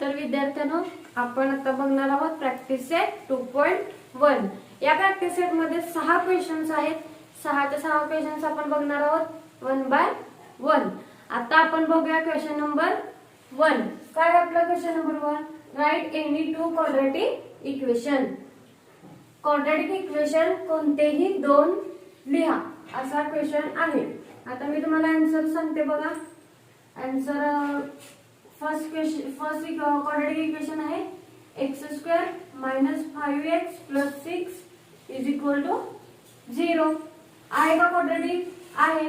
तर विद्यार्थ्यांनो, आपण आता बघणार आहोत प्रॅक्टिस सेट 2.1. या प्रॅक्टिस सेट मध्ये 6 क्वेश्चन्स आहेत. 6 क्वेश्चन्स आपण बघणार आहोत 1 बाय 1. आता आपण बघूया क्वेश्चन नंबर 1. काय आपला question number 1? Write any 2 quadratic equation. Quadratic equation कोणतेही 2 लिहा असा क्वेश्चन आहे. आता मी तुम्हाला आन्सर सांगते बघा. आन्सर फर्स्ट क्वाड्रॅटिक इक्वेशन आहे x² - 5x + 6 = 0. आहे का क्वाड्रॅटिक? आहे.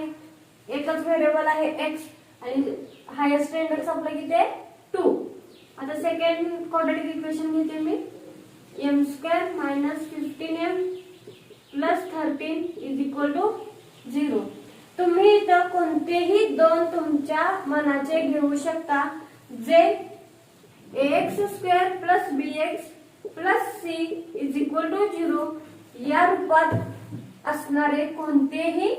एकच व्हेरिएबल आहे x आणि हायेस्ट इंडेक्स आपला किती आहे 2. आता सेकंड क्वाड्रॅटिक इक्वेशन घेते मी m² - 15m + 13 = 0. तुम्ही इथं कोणतेही 2 तुमच्या मनाचे घेऊ शकता जे ax² + bx + c = 0 या रूपात असणारे कोणतेही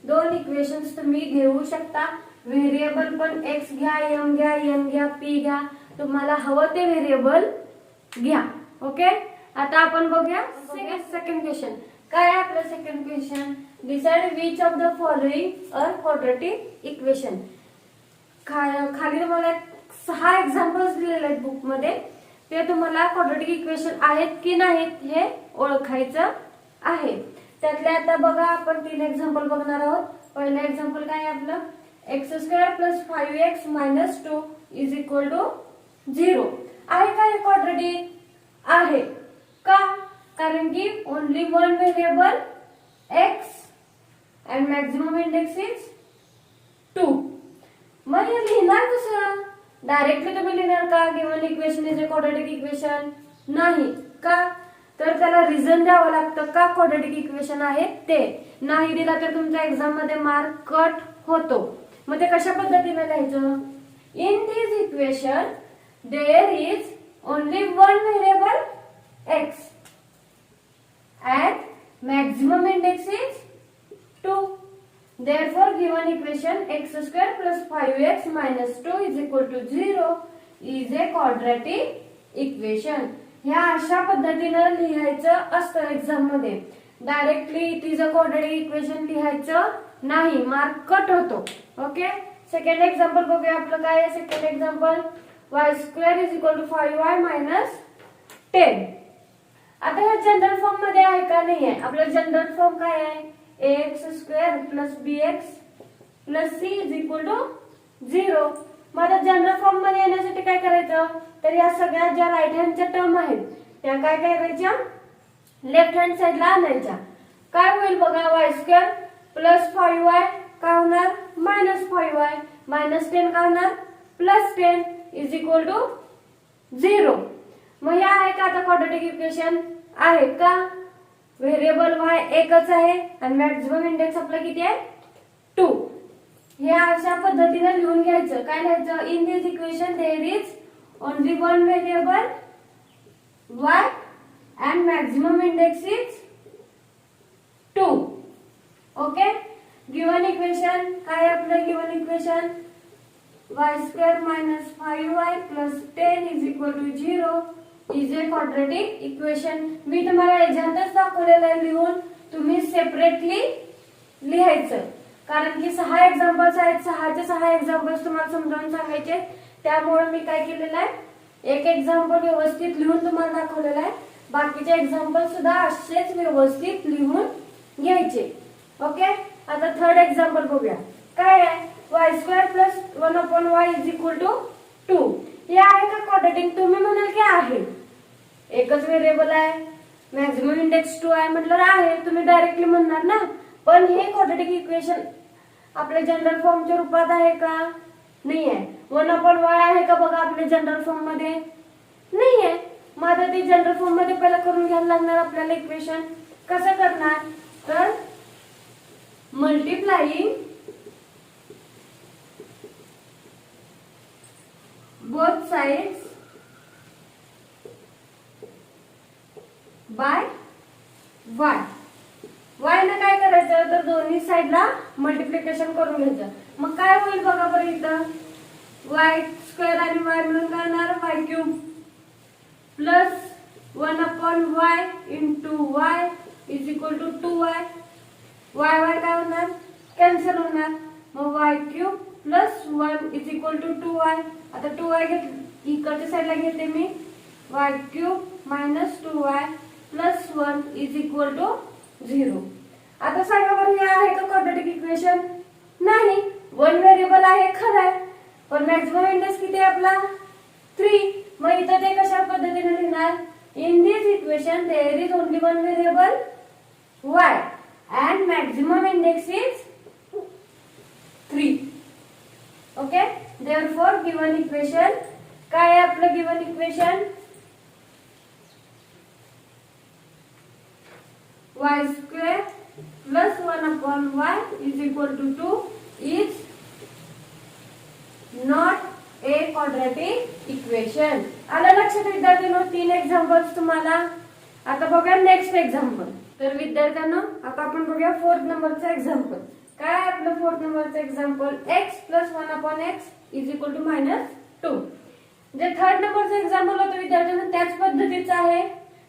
2 इक्वेशन्स तुम्ही घेऊ शकता. व्हेरिएबल पण x घ्या, m घ्या, n घ्या, p घ्या, तुम्हाला हवं ते व्हेरिएबल घ्या. ओके. आता आपण बघूया सेकंड क्वेश्चन. काय आहे आपलं second question? Decide which of the following a quadratic equation. खाली तुम्हाला 6 एक्झाम्पल्स दिलेले आहेत बुक मध्ये. ते तुम्हाला क्वाड्रॅटिक इक्वेशन आहेत की नाहीत हे ओळखायचं आहे. त्यातले आता बघा आपण 3 एक्झाम्पल बघणार आहोत. पहिलं एक्झाम्पल काय आहे आपलं? x² + 5x - 2 = 0. आहे का हे क्वाड्रॅटिक? आहे. का? कारण की only one variable x and maximum index is 2. मग हे लिहिणार कसं? डायरेक्टली तुम्ही लिहिणार का given equation is a quadratic equation? नाही. का? तर त्याला रिझन द्यावं लागतं का क्वाड्रॅटिक इक्वेशन आहे ते. नाही दिला तर तुमच्या एक्झाम मध्ये मार्क कट होतो. मग ते कशा पद्धतीने लिहायचं? In this equation there is only one variable x and maximum index is 2. Therefore, given equation x² + 5x - 2 = 0 is a quadratic equation. ह्या अशा पद्धतीने लिहायचं असतं एक्झाम मध्ये. Directly it is a quadratic equation लिहायचं नाही, मार्क कट होतो. Okay. Second example बघूया. आपलं काय आहे सेकंड एक्झाम्पल? y² = 5y - 10. आता हे जनरल फॉर्म मध्ये आहे का? नाही आहे. आपलं जनरल फॉर्म काय आहे? ax² + bx + c = 0. मग आता जनरल फॉर्म मध्ये येण्यासाठी काय करायचं? तर या सगळ्या ज्या राईट हँडच्या टर्म आहेत त्या काय करायच्या? लेफ्ट हँड साइडला आणायच्या. काय होईल बघा? y² + 5y काय होणार? -5y -10 काय होणार? +10 = 0. मग हे आहे का आता क्वाड्रॅटिक इक्वेशन? आहे का? व्हेरिएबल y एकच आहे आणि मॅक्झिमम इंडेक्स आपला किती आहे 2. हे अशा पद्धतीने लिहून घ्यायचं. काय लिहायचं? In this equation there is only one variable y and maximum index is 2. Okay. Given equation काय आपलं? Given equation y² - 5y + 10 = 0 is a quadratic equation. मी तुम्हाला याच्यातच दाखवलेलं आहे लिहून. तुम्ही सेपरेटली लिहायचं कारण की 6 एक्झाम्पल्स आहेत. 6 एक्झाम्पल्स तुम्हाला समजावून सांगायचे. त्यामुळे मी काय केलेलं आहे, एक एक्झाम्पल व्यवस्थित लिहून तुम्हाला दाखवलेलं आहे. बाकीचे एक्झाम्पल सुद्धा असेच व्यवस्थित लिहून घ्यायचे. ओके. आता थर्ड एक्झाम्पल बघूया. काय आहे? y² + 1/y = 2. हे आहे का क्वाड्रॅटिक? तुम्ही म्हणाल की आहे. एकच व्हेरिएबल आहे, मॅक्झिमम इंडेक्स 2 आहे म्हटलं आहे. तुम्ही डायरेक्टली म्हणणार ना. पण हे क्वाड्रॅटिक इक्वेशन आपल्या जनरल फॉर्मच्या रूपात आहे का? नाही आहे. 1/y आहे का बघा आपल्या जनरल फॉर्म मध्ये? नाही आहे. मग आता ते जनरल फॉर्म मध्ये पहिला करून घ्यायला लागणार आपल्याला इक्वेशन. कसं करणार? तर multiplying both sides by y. y ने काय करायचं? तर दोन्ही साइडला मल्टिप्लिकेशन करून घ्यायचं. मग काय होईल बघा बरं इथं? वाय स्क्वेअर आणि वाय मिळून काय होणार y cube plus 1/y into y is equal to 2y. Y y काय होणार कॅन्सल होणार, मग y cube plus 1 is equal to 2y. आता 2y इकडच्या साईडला घेते मी, y cube minus 2y plus 1 is equal to 0. आता सांगा बरं हे आहे का क्वाड्रॅटिक इक्वेशन? नाही. वन व्हेरिएबल आहे खरं आहे, पण मॅक्सिमम इंडेक्स किती आहे आपला 3. मग इथं ते कशा पद्धतीने लिहिणार? In this equation there is only one variable y and maximum index is 3. Okay, therefore given equation काय आहे आपलं given equation? y square plus 1/y is equal to 2 is not a quadratic equation. आलं लक्षात विद्यार्थ्यांनो? 3 examples तुम्हाला. आता बघा next example. तर विद्यार्थ्यांनो आता आपण बघूया 4th नंबरचा एक्झाम्पल. काय आहे आपलं 4th नंबरचं example? x plus 1/x is equal to -2. जे 3rd नंबरचं एक्झाम्पल होतं विद्यार्थ्यांनो त्याच पद्धतीचं आहे.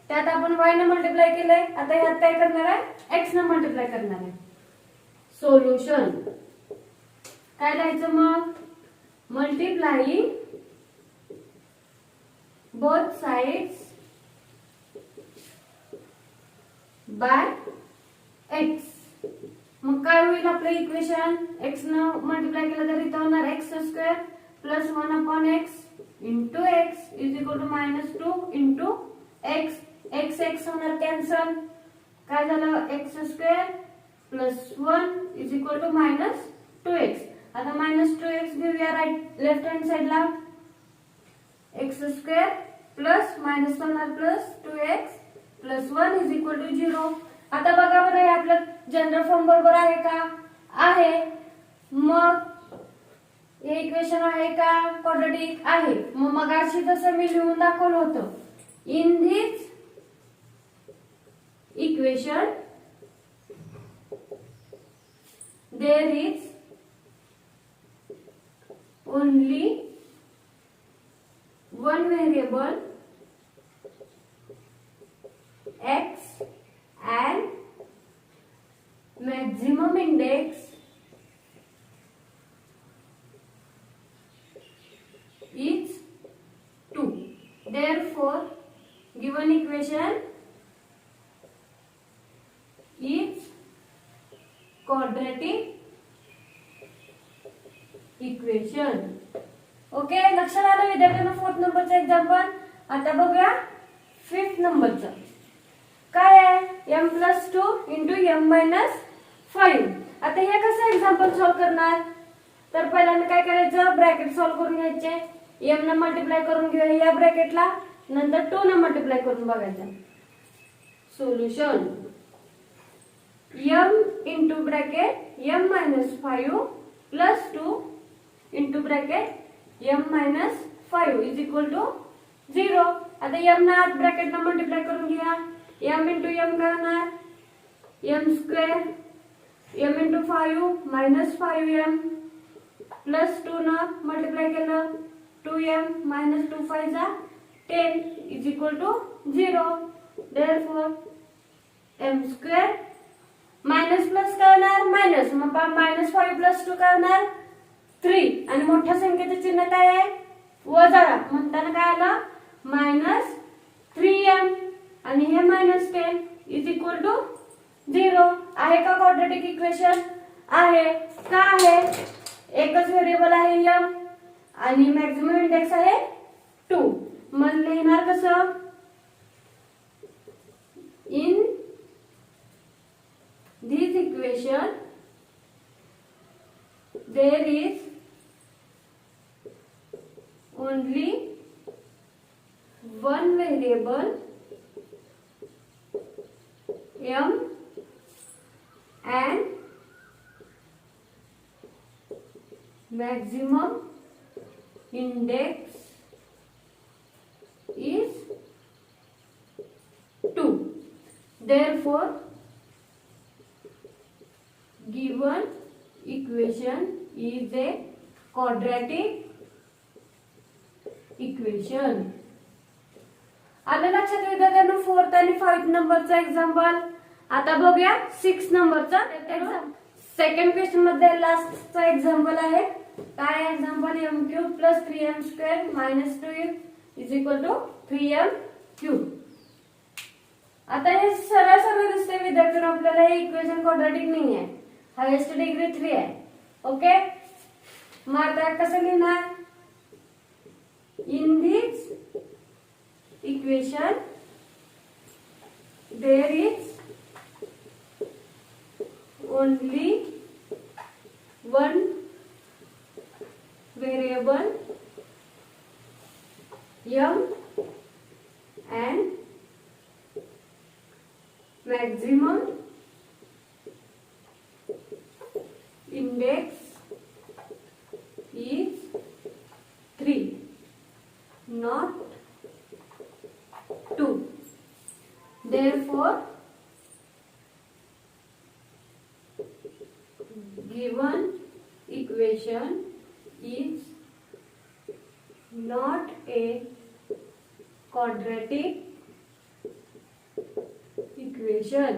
त्यात आपण y ने मल्टिप्लाय केलंय. आता ह्यात काय करणार आहे? x ने मल्टिप्लाय करणार आहे. सोल्युशन काय लिहायचं मग? Multiplying both sides by x. मग काय होईल आपलं इक्वेशन? x न मल्टिप्लाय केलं तर इथं होणार x² plus 1/x into x is equal to -2 into x. x x होणार कॅन्सल. काय झालं? x² plus 1 is equal to -2x. आता -2x घेऊया राईट लेफ्ट हँड साइडला. x² प्लस मायनस होणार plus 2x plus 1 is equal to 0. आता बघा बरं हे आपलं जनरल फॉर्म बरोबर आहे का? आहे. मग हे इक्वेशन आहे का क्वाड्रॅटिक? आहे. मग मगाशी जसं मी लिहून दाखवलं होतं, in this equation there is only one variable x and maximum index is 2. Therefore given equation is quadratic equation. Okay, लक्षात आलं विद्यार्थ्यांना 4th नंबरचं एक्झाम्पल. आता बघूया 5th नंबरचं. काय आहे? m+2 into m-5. आता हे कसं एक्झाम्पल सॉल्व्ह करणार? तर पहिल्यांदा काय करायचं? ब्रॅकेट सॉल्व्ह करून घ्यायचे. m न मल्टिप्लाय करून घेऊया या ब्रॅकेटला, नंतर 2 न मल्टिप्लाय करून बघायचं. Solution m into bracket m-5 plus 2 into bracket m-5 is equal to 0. आता m ना आत ब्रॅकेट न मल्टिप्लाय करून घ्या. m इंटू m काय होणार? m² m into 5 -5m plus 2 न मल्टिप्लाय केलं 2m -2 5 जा 10 is equal to 0. Therefore m² minus plus काय होणार? मायनस. मग -5 प्लस 2 काय होणार? 3. आणि मोठ्या संख्येचं चिन्ह काय आहे? वजा. म्हणताना काय आलं? -3m आणि हे -10 इज इक्वल टू 0. आहे का क्वाड्रॅटिक इक्वेशन? आहे. का आहे? एकच व्हेरिएबल आहे m आणि मॅक्सिमम इंडेक्स आहे 2. मग लिहिणार कसं? In this equation there is only one variable m and maximum index is 2. Therefore given equation is a quadratic equation. आलं लक्षात विद्यार्थ्यांनो 4th आणि 5th नंबरचा एक्झाम्पल. आता बघूया 6 नंबरचा एक्झाम्पल. सेकंड क्वेश्चन मध्ये लास्टचा एक्झाम्पल आहे. काय example? m³ plus 3m² minus 2m is equal to 3m³. आता हे सरळ सरळ दिसते विद्यार्थ्यांनो, आपल्याला हे इक्वेशन क्वाड्रॅटिक नाही आहे, हायेस्ट डिग्री 3 आहे. ओके, मग आता कसं लिहिणार? In this equation there is only one variable m and maximum index is 3, not 2. Therefore given equation is not a quadratic equation.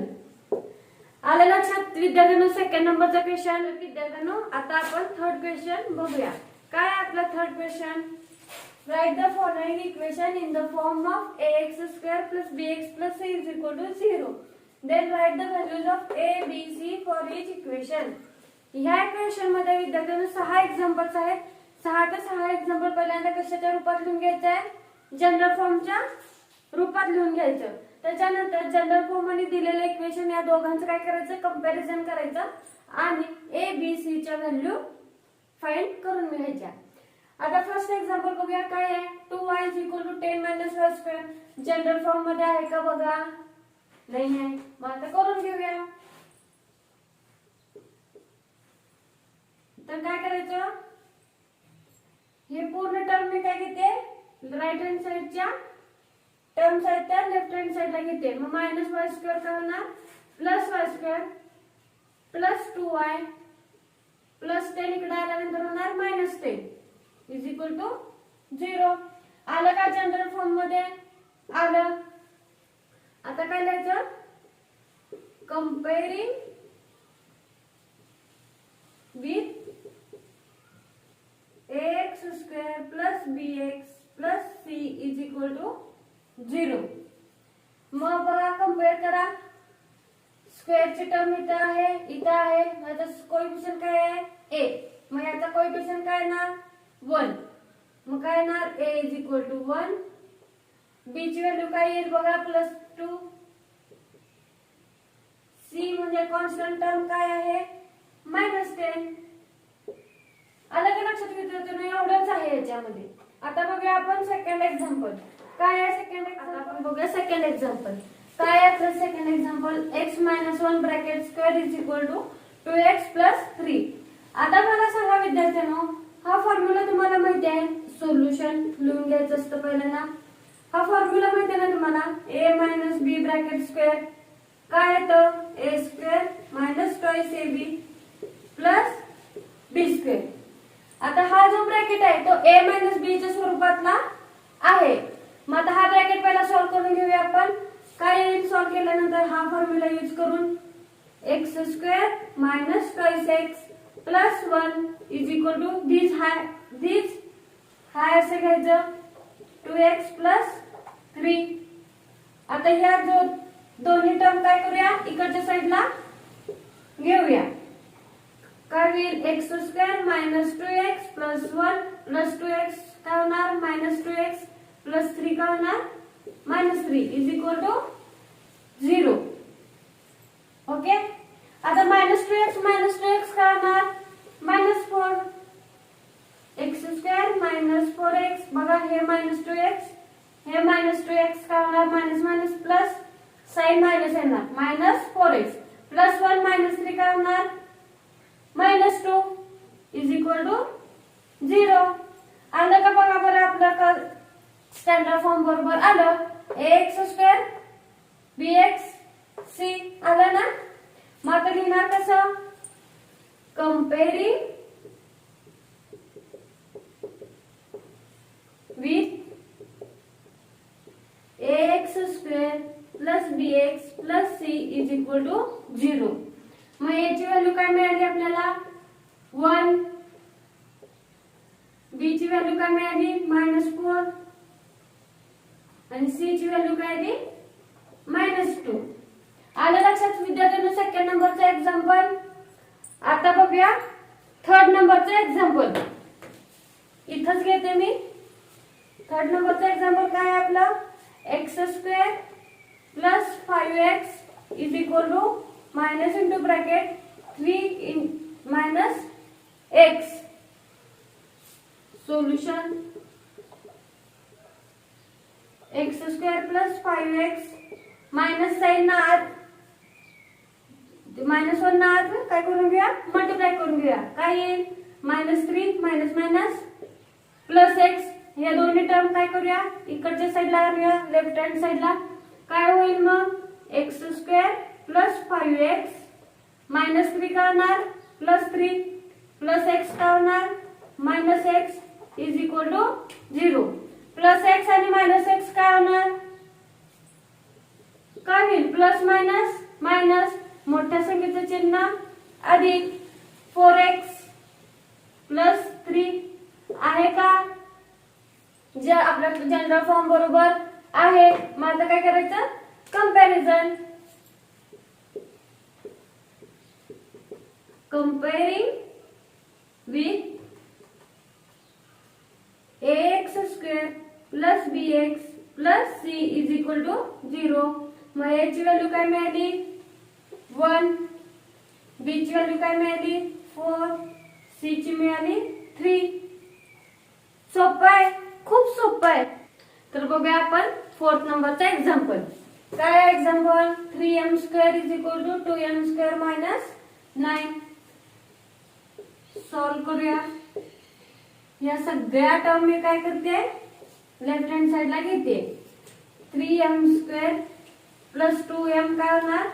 आलं लक्षात विद्यार्थ्यांनो सेकंड नंबरचा क्वेश्चन. विद्यार्थ्यांनो आता आपण थर्ड क्वेश्चन बघूया. काय आपला third question? Right the following equation in the form of ax² plus bx plus c is equal to 0. Then write the values of a, b, c for each equation. ह्या equation मध्ये विद्यार्थ्यांनो 6 examples आहेत. 6 ते 6 example पहिल्यांदा कशाच्या रूपात लिहून घ्यायचं आहे? जनरल फॉर्मच्या रूपात लिहून घ्यायचं. त्याच्यानंतर जनरल फॉर्म आणि दिलेलं इक्वेशन या दोघांचं काय करायचं? कंपॅरिझन करायचं आणि ए बी सी च्या व्हॅल्यू फाइंड करून घ्यायच्या. आता फर्स्ट एक्झाम्पल बघूया. काय आहे? 2y is equal to 10 minus y². General form मध्ये आहे का बघा? नाही आहे. मग आता करून घेऊया. तर काय करायचं? हे पूर्ण टर्म मी काय घेते? राईट हँड साइडच्या टर्म्स आहेत त्या लेफ्ट हँड साइडला घेते. मग मायनस y² काय होणार? Plus y² plus 2y plus 10 इकडे आल्यानंतर होणार मायनस 10 इज इक्वल टू 0. आलं का जनरल फॉर्म मध्ये? आलं. आता काय लिहायचं? कंपेअरिंग with ax² plus bx plus c is equal to 0. मग बघा कंपेअर करा. स्क्वेअरची टर्म इथं आहे. याचा कोएफिशियंट काय आहे? a. मग याचा कोएफिशियंट काय येणार? 1. मग काय येणार? a is equal to 1. b ची व्हॅल्यू काय येईल बघा? प्लस 2. c म्हणजे कॉन्स्टंट टर्म काय आहे? मायनस 10. आलं का लक्षात? विद्यार्थ्यांनो एवढंच आहे याच्यामध्ये. आता बघूया आपण सेकंड एक्झाम्पल. काय आहे सेकंड एक्झाम्पल? आपण बघूया सेकंड एक्झाम्पल. काय आहे आपलं second example? x - 1 bracket square is equal to 2x plus 3. आता मला सांगा विद्यार्थ्यांनो, हा फॉर्म्युला तुम्हाला माहिती आहे? सोल्युशन लिहून घ्यायचं असतं पहिल्यांदा. हा फॉर्म्युला माहिती आहे ना तुम्हाला? a - b ब्रॅकेट स्क्वेअर काय येतं? a² minus twice ab plus b². आता हा जो ब्रॅकेट आहे तो a - b च्या स्वरूपातला आहे. मग आता हा ब्रॅकेट पहिला सॉल्व्ह करून घेऊया आपण. काय येईल सॉल्व्ह केल्यानंतर? हा फॉर्म्युला यूज करून x² minus twice x plus 1 is equal to this हाय असे घ्यायचं 2x plus 3. आता ह्या जो दोन्ही टर्म काय करूया? इकडच्या साईडला घेऊया. काय होईल? x² minus 2x plus 1 plus 2x काय होणार? minus 2x plus 3 काय होणार? minus 3 is equal to 0. Okay. आता minus 2x काय होणार? minus 4. x² minus 4x बघा हे minus 2x हे minus 2x काय होणार? minus plus साइन मायनस येणार minus 4x plus 1 minus 3 काय होणार? minus 2 is equal to 0. आलं का बघा बरं? आपलं स्टँडर्ड फॉर्म बरोबर आलं. ax² bx c आलं ना? मग आता लिहिणार कसं? कंपेअरिंग विथ इज इक्वल टू 0. मग याची व्हॅल्यू काय मिळाली आपल्याला 1. बी ची व्हॅल्यू काय मिळाली -4 आणि सी ची व्हॅल्यू काय आली -2. आलं लक्षात विद्यार्थ्यांनो सेकंड नंबरचं एक्झाम्पल. आता बघूया थर्ड नंबरचं एक्झाम्पल. इथंच घेते मी. थर्ड नंबरचं एक्झाम्पल काय आहे आपलं x² plus 5x is equal to minus into bracket 3 minus x. Solution x² plus 5x minus sign ना आत -1 ना आत काय करून घेऊया मल्टिप्लाय करून घेऊया. काय येईल -3 मायनस मायनस प्लस x. या दोन्ही टर्म काय करूया इकडच्या साइडला आणूया लेफ्ट हँड साइडला. काय होईल मग x² प्लस 5x -3 काय होणार +3 प्लस x काय होणार -x is equal to 0. Plus x आणि -x काय होणार काय होईल प्लस मायनस मायनस मोठ्या संख्येचं चिन्ह अधिक 4x प्लस 3 आहे का जे आपल्या जनरल फॉर्म बरोबर आहे. मग आता काय करायचं comparison. Comparing with ax² plus bx plus c is equal to 0. मग याची व्हॅल्यू काय मिळाली 1. बी ची व्हॅल्यू काय मिळाली 4. सी ची मिळाली 3. सोपं आहे खूप सोपं आहे. तर बघूया आपण फोर्थ नंबरचा एक्झाम्पल. काय example 3m² is equal to 2m² minus 9. Solve करूया. या सगळ्या टर्म मी काय करते लेफ्ट हँड साइडला घेते. 3m² प्लस 2m काय होणार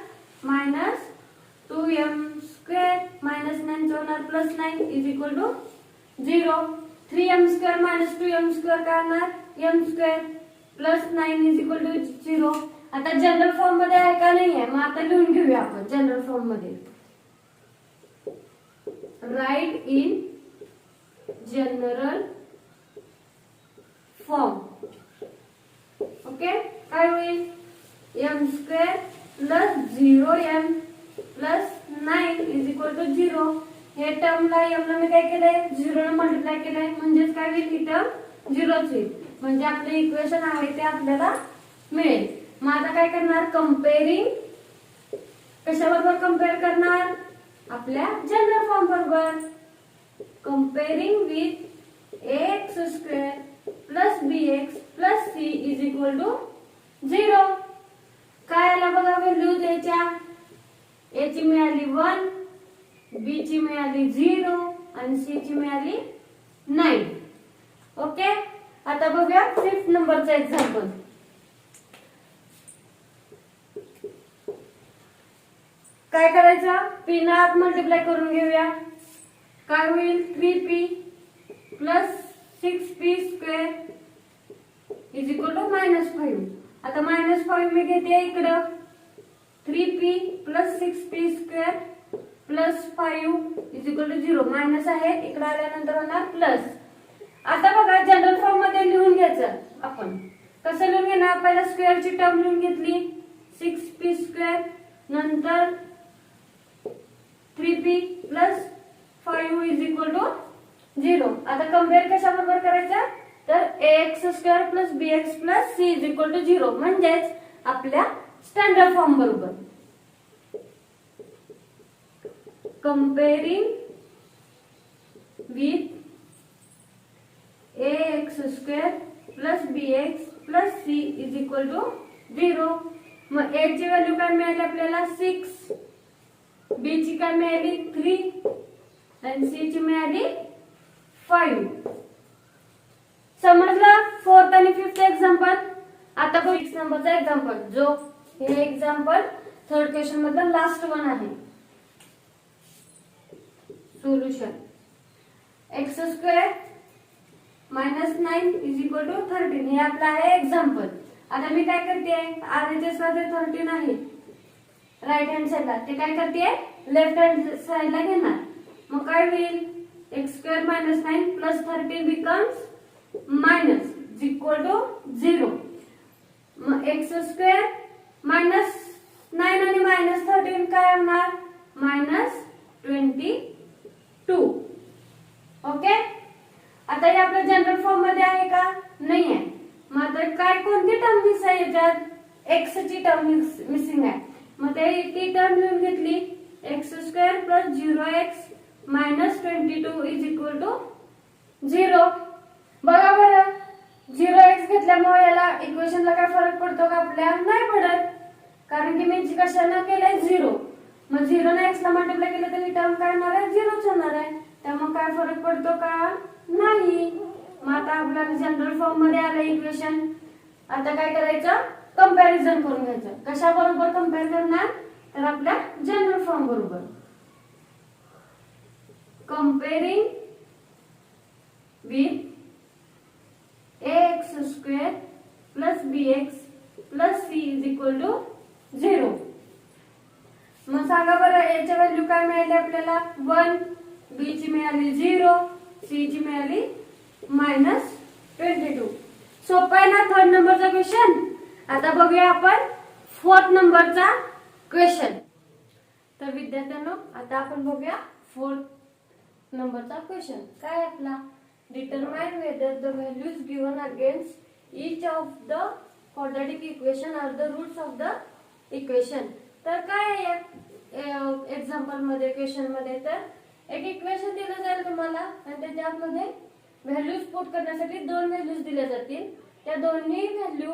-2m² मायनस 9 होणार plus 9 is equal to 0. 3m² minus 2m² काय होणार m² plus 9 is equal to 0. आता जनरल फॉर्म मध्ये आहे का नाही आहे मग आता लिहून घेऊया आपण जनरल फॉर्म मध्ये. Write in general form. Okay काय होईल m² plus 0m plus 9 is equal to 0. हे टर्मला m ला मी काय केलंय 0 ने मल्टिप्लाय केलंय म्हणजेच काय होईल ही टर्म 0च होईल. म्हणजे आपलं इक्वेशन आहे ते आपल्याला मिळेल. मग आता काय करणार कंपेअरिंग कशाबरोबर कंपेअर करणार आपल्या जनरल फॉर्म बरोबर. Comparing with ax² plus bx plus c is equal to 0. काय आला बघा व्हॅल्यू त्याच्या a ची मिळाली 1 b ची मिळाली 0 आणि c ची मिळाली 9. ओके आता बघूया फिफ्थ नंबरचा एक्झाम्पल. काय करायचं p ना आत मल्टिप्लाय करून घेऊया. काय होईल 3p plus 6p² is equal to -5. आता -5 मी घेते इकडं 3p plus 6p² plus 5 is equal to 0. Minus आहे इकडे आल्यानंतर होणार प्लस. आता बघा जनरल फॉर्म मध्ये लिहून घ्यायचं आपण. कसं लिहून घेणार पहिला स्क्वेअरची टर्म लिहून घेतली 6p² नंतर 3p plus 5 is equal to 0. आता कंपेअर कशाबरोबर करायचं तर ax² plus bx plus c is equal to 0 म्हणजेच आपल्या स्टँडर्ड फॉर्म बरोबर. Comparing with ax² plus bx plus c is equal to 0. मग a ची व्हॅल्यू काय मिळाली आपल्याला 6. b ची काय मिळाली 3 आणि c ची मिळाली 5. समजलं फोर्थ आणि फिफ्थ एक्झाम्पल. आता बघ 6 नंबरचा एक्झाम्पल जो हे एक्झाम्पल थर्ड क्वेश्चन मधलं लास्ट वन आहे. Solution x² minus 9 is equal to 13. हे आपलं आहे एक्झाम्पल. आता मी काय करते RHS मध्ये 13 आहे राईट हँड साईडला, ते काय करते लेफ्ट हँड साईडला घेणार. मग काय होईल x square minus 9 plus 13 becomes minus equal to 0. मग एक्स स्क्वेअर मायनस 9 आणि मायनस 13 काय होणार मायनस 22. ओके. आता हे आपल्या जनरल फॉर्म मध्ये आहे का नाही आहे. मग आता काय कोणती टर्म मिस आहे याच्यात, एक्स ची टर्म मिसिंग आहे. मग ती टर्म लिहून घेतली x square plus 0x minus 22 is equal to 0. बघा बरं 0x घेतल्यामुळे याला इक्वेशनला काय फरक पडतो का आपल्या, नाही पडत, कारण की मी कशाला केलंय 0. मग 0 ने x ला मल्टिप्लाय केलं तर ही टर्म काय होणार आहे 0च होणार आहे. त्यामुळे काय फरक पडतो का नाही. मग आता आपल्याला जनरल फॉर्म मध्ये आलं इक्वेशन. आता काय करायचं कंपॅरिझन करून घ्यायचं. कशा बरोबर कंपेअर करणार तर आपल्या जनरल फॉर्म बरोबर. Comparing with ax square plus bx plus c is equal to 0. मग सांगा बरं याच्या व्हॅल्यू काय मिळाली आपल्याला 1, b ची मिळाली 0, c ची मिळाली मायनस 22. सोपा आहे ना थर्ड नंबरचा क्वेश्चन. आता बघूया आपण फोर्थ नंबरचा क्वेश्चन. तर विद्यार्थ्यांनो आता आपण बघूया फोर्थ नंबरचा क्वेश्चन. काय आपला determine whether the values given against each of the quadratic equation are the roots of the equation. तर काय आहे एक्झाम्पल मध्ये क्वेश्चन मध्ये तर एक इक्वेशन दिलं जाईल तुम्हाला आणि त्याच्यामध्ये व्हॅल्यूज पुट करण्यासाठी दोन व्हॅल्यूज दिल्या जातील. त्या दोन्ही व्हॅल्यू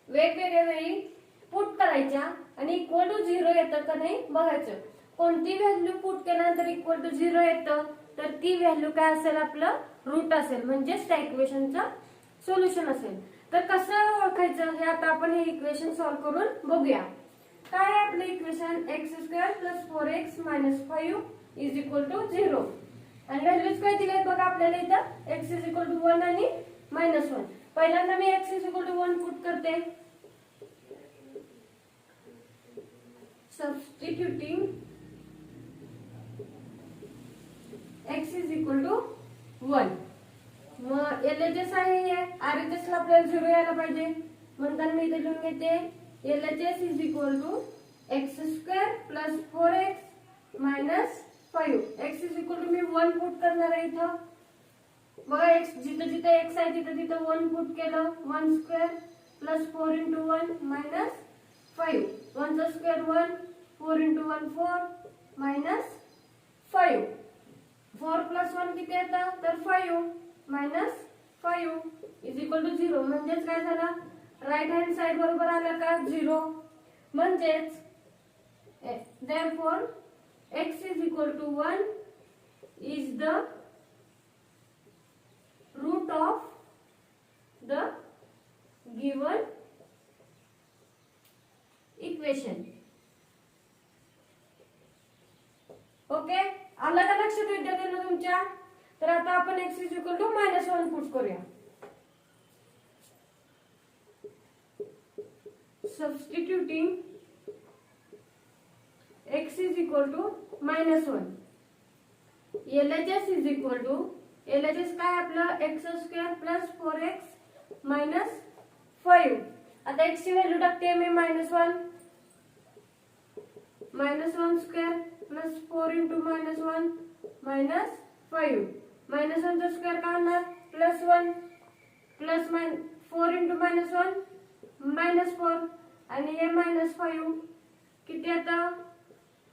वेगवेगळ्या वेळी पुट करायच्या आणि इक्वल टू 0 येतं का नाही बघायचं. कोणती व्हॅल्यू पुट केल्यानंतर इक्वल टू 0 येतं तर ती व्हॅल्यू काय असेल आपलं रूट असेल, म्हणजेच त्या इक्वेशनचं सोल्युशन असेल. तर कसं ओळखायचं हे आता आपण हे इक्वेशन सॉल्व्ह करून बघूया. काय आहे आपलं equation x square plus 4x minus 5 is equal to 0. आणि व्हॅल्यूज काय दिलेत बघा आपल्याला इथं x इज इक्वल टू 1 आणि मायनस 1. पहिल्यांदा मी x is equal to 1 put करते. Substituting x is equal to 1. मग LHS आहे RHS ला आपल्याला 0 यायला पाहिजे म्हणून मी इथे लिहून घेते LHS is equal to x square plus 4x minus 5. x is equal to मी 1 पुट करणार आहे इथं. बघा x जिथे जिथे x आहे तिथे तिथे 1 पुट केलं. 1 स्क्वेअर प्लस 4 इंटू 1 मायनस 5. 1 चा स्क्वेअर 1, 4 इंटू 1 4 मायनस 5. 4 प्लस 1 किती येतं तर 5 मायनस 5 इज इक्वल टू 0. म्हणजेच काय झालं राईट हँड साइड बरोबर आलं का 0. म्हणजेच therefore x is equal to 1 is the root of the given equation. Okay आलं का लक्षात विद्यार्थ्यांना तुमच्या. तर आता आपण x is equal to -1 put करूया. Substituting x is equal to -1. LHS is equal to LHS काय आपलं x square plus 4x minus 5. आता x ची व्हॅल्यू टाकते मी -1. -1 स्क्वेअर प्लस 4 इंटू -1 मायनस 5. -1 चा स्क्वेअर काय होणार +1 प्लस 4 इंटू -1 -4 आणि हे -5 किती आता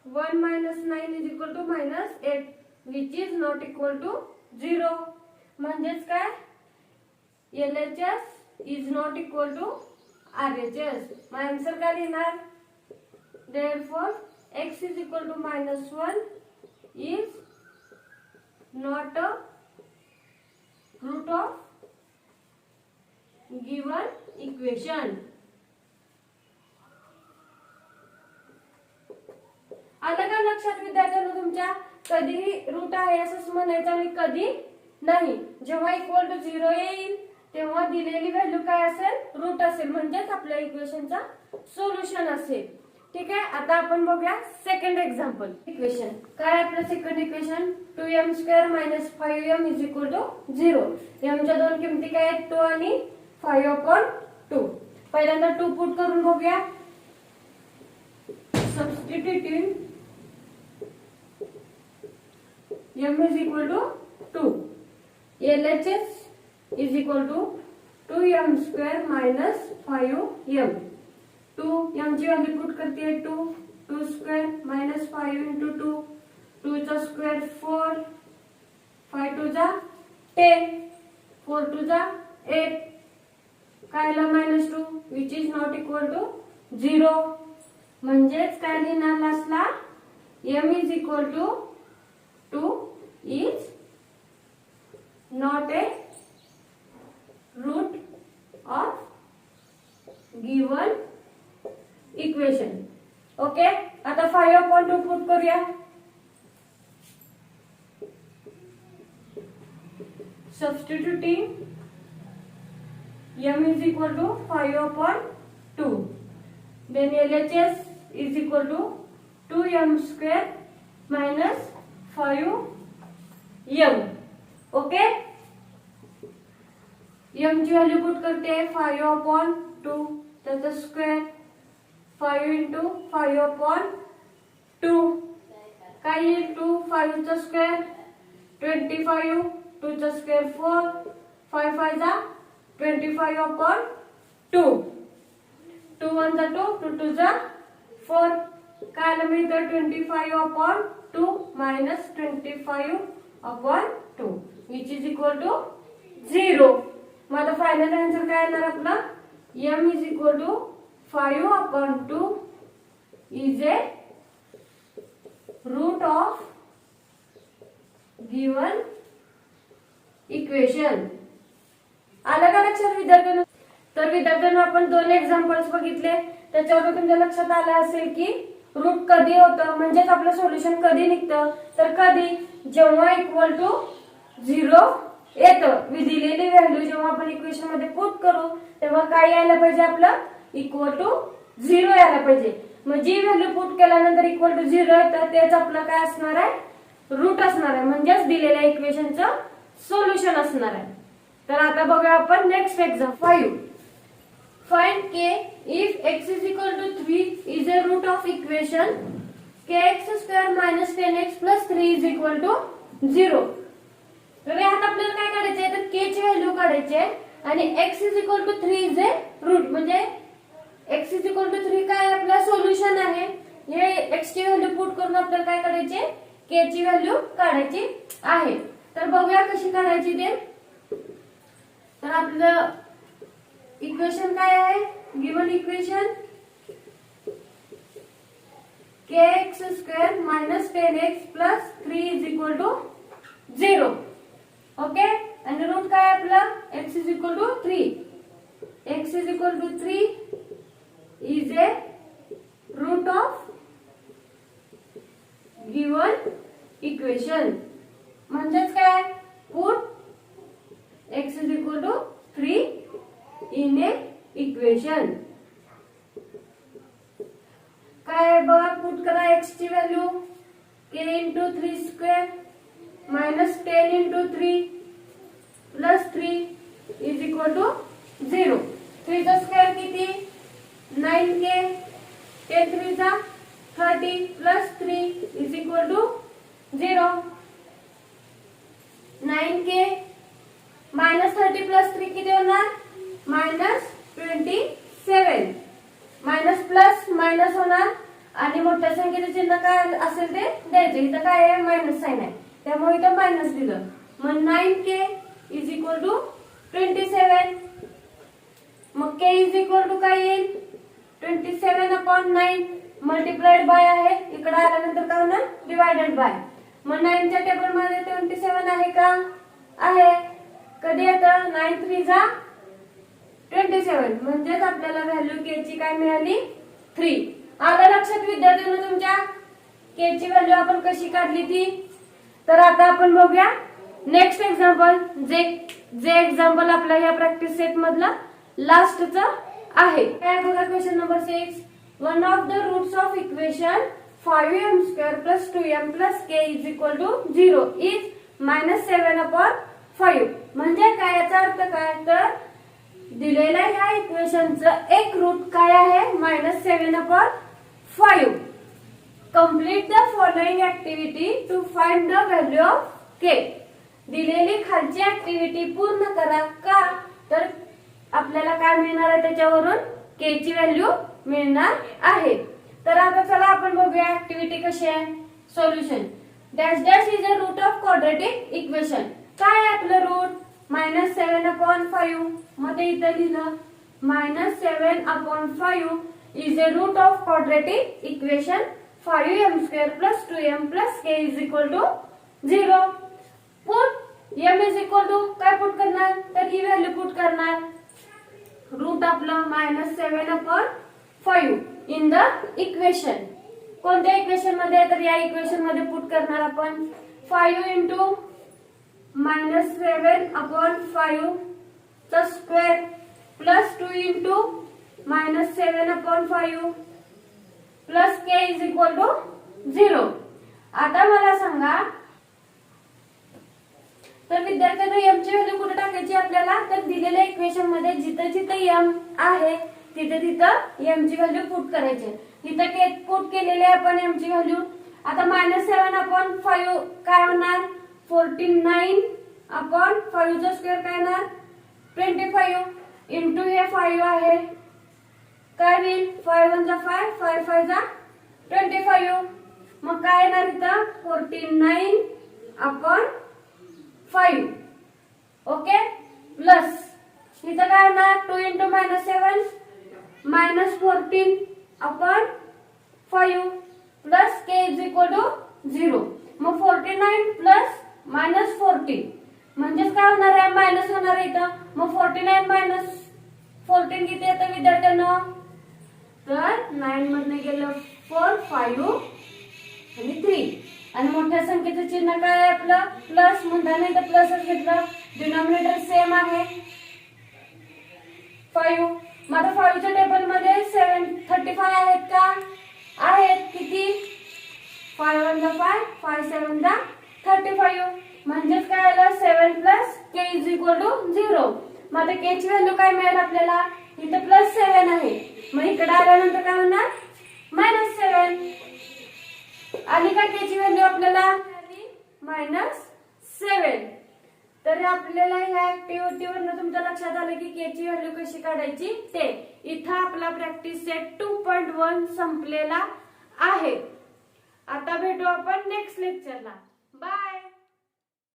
1 minus 9 is equal to -8 which is not equal to 0. म्हणजेच काय LHS is not equal to RHS. मग आन्सर काय लिहिणार therefore x is equal to -1 is not a root of given equation. आलं का लक्षात विद्यार्थ्यांना तुमच्या. कधीही रूट आहे असंच म्हणायचं आणि कधी नाही. जेव्हा इक्वल टू 0 येईल तेव्हा दिलेली व्हॅल्यू काय असेल रूट असेल, म्हणजेच आपल्या इक्वेशनचा सोल्युशन असेल. ठीक आहे. आता आपण बघूया सेकंड एक्झाम्पल. इक्वेशन काय आपलं second equation 2m² - 5m = 0. m च्या दोन किमती काय आहेत 2 आणि 5/2. पहिल्यांदा 2 पुट करून बघूया. Substituting m = 2. LHS = 2m² - 5m. 2 m ची व्हॅल्यू पुट करते 2 2² - 5 × 2 2 चा स्क्वेअर 4 5 2 जा 10 4 2 जा 8 काय आला -2 which is not equal to 0. म्हणजेच काय लिहिणार लास्टला m = 2 is not a root of given equation. Okay. आता 5/2 पुट करूया. Substituting m = 5/2. then LHS = 2m² - 5m. Okay. m ची व्हॅल्यू पुट करते 5/2 त्याचा स्क्वेअर 5 × 5/2 काय येईल 2 5 चा स्क्वेअर 25 2 चा स्क्वेअर 4 5 5 जा 25/2 2 1 जा 2 2 2 जा 4 काय आलं मिळतं 25/2 - 25/2 which is equal to 0. मग आता फायनल आन्सर काय येणार आपला m = 5/2 is a root of given equation. आलं का लक्षात विद्यार्थ्यांनो? तर विद्यार्थ्यांनो आपण दोन एक्झाम्पल्स बघितले. त्याच्यावर तुमच्या लक्षात आलं असेल की रूट कधी होतं म्हणजेच आपलं सोल्युशन कधी निघतं तर कधी जेव्हा =0 येतं. दिलेली व्हॅल्यू जेव्हा आपण इक्वेशन मध्ये पुट करू तेव्हा काय यायला पाहिजे आपलं =0 यायला पाहिजे. मग जी व्हॅल्यू पुट केल्यानंतर =0 येतं तेच आपलं काय असणार आहे रूट असणार आहे म्हणजेच दिलेल्या इक्वेशनचं सोल्युशन असणार आहे. तर आता बघूया आपण next example 5. Find k if x = 3 is a root of equation kx² - 10x + 3 = 0. तर यात आपल्याला काय काढायचं आहे तर k ची व्हॅल्यू काढायची आहे आणि x = 3 इज अ रूट म्हणजे x = 3 काय आपला सोल्युशन आहे. हे x ची व्हॅल्यू पुट करून आपल्याला काय काढायचे k ची व्हॅल्यू काढायची आहे. तर बघूया कशी काढायची ते. तर आपलं इक्वेशन काय आहे given equation kx² - 10x + 3 = 0. Okay. आणि रूट काय आपलं x = 3. x = 3 is a root of given equation. म्हणजेच काय put x = 3 in a equation. काय बघा पुट करा x ची व्हॅल्यू k × 3² - 10 × 3 + 3 = 0. 3 चा स्क्वेअर किती 9k 10 3 जा 30 + 3 = 0. 9k -30 + 3 किती होणार -27. मायनस प्लस मायनस होणार आणि मोठ्या संख्येचे चिन्ह काय असेल ते द्यायचे. इथं काय आहे मायनस साइन आहे त्यामुळे इथं मायनस दिलं. मग 9k = 27. मग k काय येईल 27/9 मल्टिप्लाइड बाय आहे इकडे आल्यानंतर काय होणार डिवायडेड बाय. मग 9 च्या टेबल मध्ये 27 आहे का आहे. कधी येतं 9 3 जा 27 म्हणजेच आपल्याला व्हॅल्यू k ची काय मिळाली 3. आलं लक्षात विद्यार्थ्यांनो तुमच्या k ची व्हॅल्यू आपण कशी काढली ती. तर आता आपण बघूया नेक्स्ट एक्झाम्पल जे एक्झाम्पल आपल्या या प्रॅक्टिस सेट मधला लास्टचं आहे. काय बघा question number 6. One of the roots of equation 5m square plus 2m plus k is equal to 0 is -7/5. म्हणजे काय, याचा अर्थ काय, तर दिलेल्या ह्या इक्वेशनचं एक रूट काय आहे, -7/5. Complete the following activity to find the value of k. दिलेली खालची ऍक्टिव्हिटी पूर्ण करा. का, तर आपल्याला काय मिळणार आहे, त्याच्यावरून k ची व्हॅल्यू मिळणार आहे. तर आता चला आपण बघूया ऍक्टिव्हिटी कशी आहे. Solution. Dash dash is a route of quadratic equation. काय आहे आपलं रूट, -7/5. मग ते इथं लिहिलं -7/5 is a route of quadratic equation 5m square plus 2m plus k is equal to 0. Put m is equal to काय पुट करणार, तर ही व्हॅल्यू पुट करणार. रूट आपलं -7/5 इन द इक्वेशन. कोणत्या इक्वेशन मध्ये, तर या इक्वेशन मध्ये पुट करणार आपण. 5 into -7/5 चा स्क्वेअर प्लस 2 into -7/5 प्लस k इज इक्वल टू 0. आता मला सांगा, तर विद्यार्थ्यांना m ची व्हॅल्यू कुठे टाकायची आपल्याला, तर दिलेल्या इक्वेशन मध्ये जिथे जिथे m आहे तिथे तिथं m ची व्हॅल्यू पुट करायची. इथं k पुट केलेली आहे आपण m ची व्हॅल्यू. आता -7/5 काय होणार, 49/5 चा स्क्वेअर काय होणार, 25 इंटू हे 5 आहे, काय होईल, 5 1 जा 5, 5 5 जा 25. मग काय येणार इथं, 49/5. ओके, प्लस इथं काय होणार, 2 into -7 -14/5 plus k is equal to 0. मग 49 प्लस -14 म्हणजेच काय होणार आहे, मायनस होणार आहे इथं. मग 49 - 14 किती येतं विद्यार्थ्यांना, तर 9 मधनं गेलं 4 5 आणि 3. आणि मोठ्या संख्येचं चिन्ह काय आहे आपलं, प्लस. म्हणताना इथं प्लसच घेतलं. डिनॉमिनेटर सेम आहे 5. मग आता 5 च्या टेबल मध्ये 35 आहेत का, आहेत. किती, 5 1 जा 5, 5 7 जा 35. म्हणजेच काय आलं, 7 plus k is equal to 0. मग आता k ची व्हॅल्यू काय मिळेल आपल्याला, इथे +7 आहे. मग इकडे आल्यानंतर काय होणार, -7. आली का k ची व्हॅल्यू आपल्याला, -7. तर आपल्याला या ऍक्टिव्हिटी वरनं तुमच्या लक्षात आलं की k ची व्हॅल्यू कशी काढायची ते. इथं आपला प्रॅक्टिस सेट 2.1 संपलेला आहे. आता भेटू आपण नेक्स्ट लेक्चरला. बाय.